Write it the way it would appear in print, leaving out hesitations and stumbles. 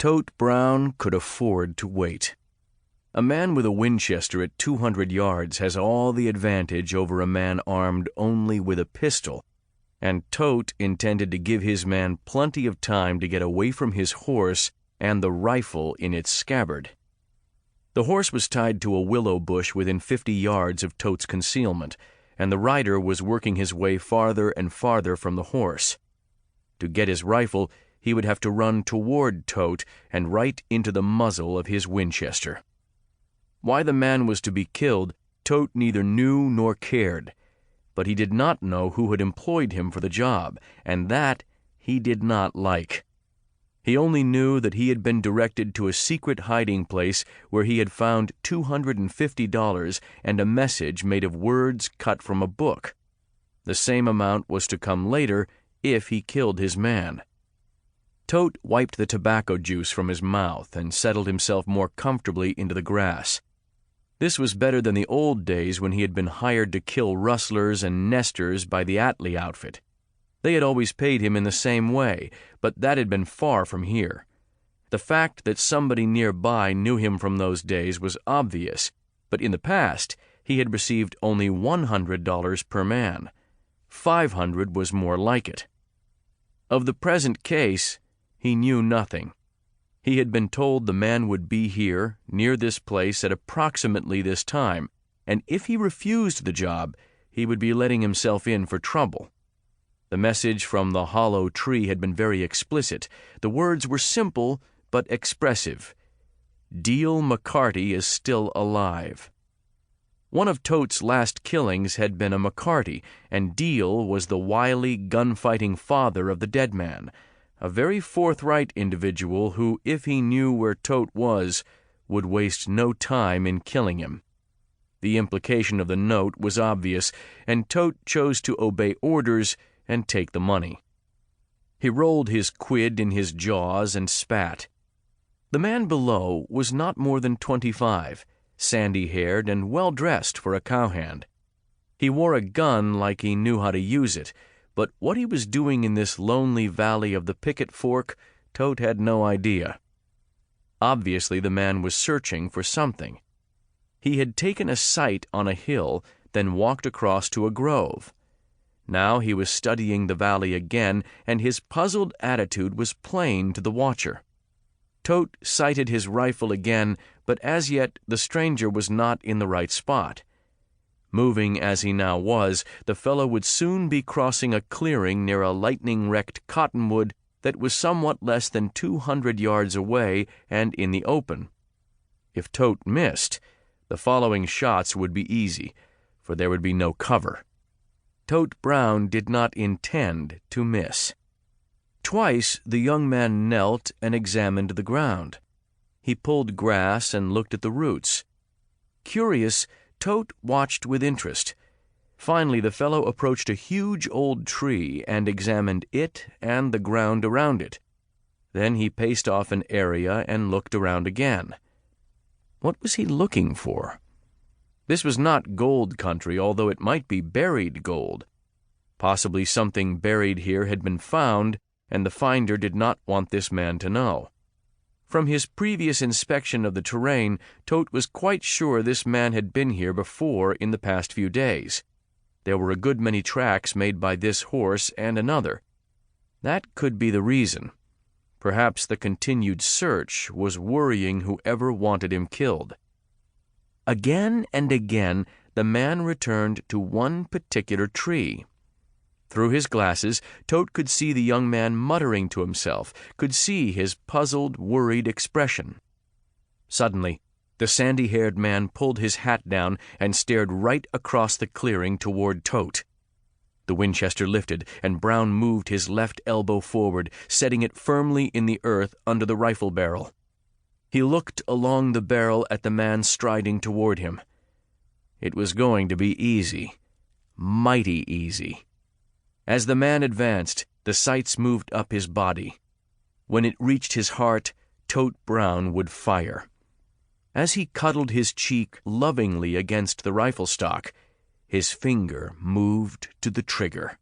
Tote Brown could afford to wait. A man with a Winchester at 200 yards has all the advantage over a man armed only with a pistol, and Tote intended to give his man plenty of time to get away from his horse and the rifle in its scabbard. The horse was tied to a willow bush within 50 yards of Tote's concealment, and the rider was working his way farther and farther from the horse. To get his rifle, he would have to run toward Tote and right into the muzzle of his Winchester. Why the man was to be killed, Tote neither knew nor cared, but he did not know who had employed him for the job, and that he did not like. He only knew that he had been directed to a secret hiding place where he had found $250 and a message made of words cut from a book. The same amount was to come later if he killed his man. Tote wiped the tobacco juice from his mouth and settled himself more comfortably into the grass. This was better than the old days when he had been hired to kill rustlers and nesters by the Atlee outfit. They had always paid him in the same way, but that had been far from here. The fact that somebody nearby knew him from those days was obvious, but in the past he had received only $100 per man. 500 was more like it. Of the present case, he knew nothing. He had been told the man would be here, near this place, at approximately this time, and if he refused the job, he would be letting himself in for trouble. The message from the hollow tree had been very explicit. The words were simple but expressive. Deal McCarty is still alive. One of Tote's last killings had been a McCarty, and Deal was the wily, gunfighting father of the dead man, a very forthright individual who, if he knew where Tote was, would waste no time in killing him. The implication of the note was obvious, and Tote chose to obey orders and take the money. He rolled his quid in his jaws and spat. The man below was not more than 25, sandy-haired and well-dressed for a cowhand. He wore a gun like he knew how to use it, but what he was doing in this lonely valley of the Picket Fork, Tote had no idea. Obviously, the man was searching for something. He had taken a sight on a hill, then walked across to a grove. Now he was studying the valley again, and his puzzled attitude was plain to the watcher. Tote sighted his rifle again, but as yet the stranger was not in the right spot. Moving as he now was, the fellow would soon be crossing a clearing near a lightning-wrecked cottonwood that was somewhat less than 200 yards away and in the open. If Tote missed, the following shots would be easy, for there would be no cover. Tote Brown did not intend to miss. Twice the young man knelt and examined the ground. He pulled grass and looked at the roots. Curious, Tote watched with interest. Finally, the fellow approached a huge old tree and examined it and the ground around it. Then he paced off an area and looked around again. What was he looking for? This was not gold country, although it might be buried gold. Possibly something buried here had been found, and the finder did not want this man to know. From his previous inspection of the terrain, Tote was quite sure this man had been here before in the past few days. There were a good many tracks made by this horse and another. That could be the reason. Perhaps the continued search was worrying whoever wanted him killed. Again and again, the man returned to one particular tree. Through his glasses, Tote could see the young man muttering to himself, could see his puzzled, worried expression. Suddenly, the sandy-haired man pulled his hat down and stared right across the clearing toward Tote. The Winchester lifted, and Brown moved his left elbow forward, setting it firmly in the earth under the rifle barrel. He looked along the barrel at the man striding toward him. It was going to be easy. Mighty easy. As the man advanced, the sights moved up his body. When it reached his heart, Tote Brown would fire. As he cuddled his cheek lovingly against the rifle stock, his finger moved to the trigger.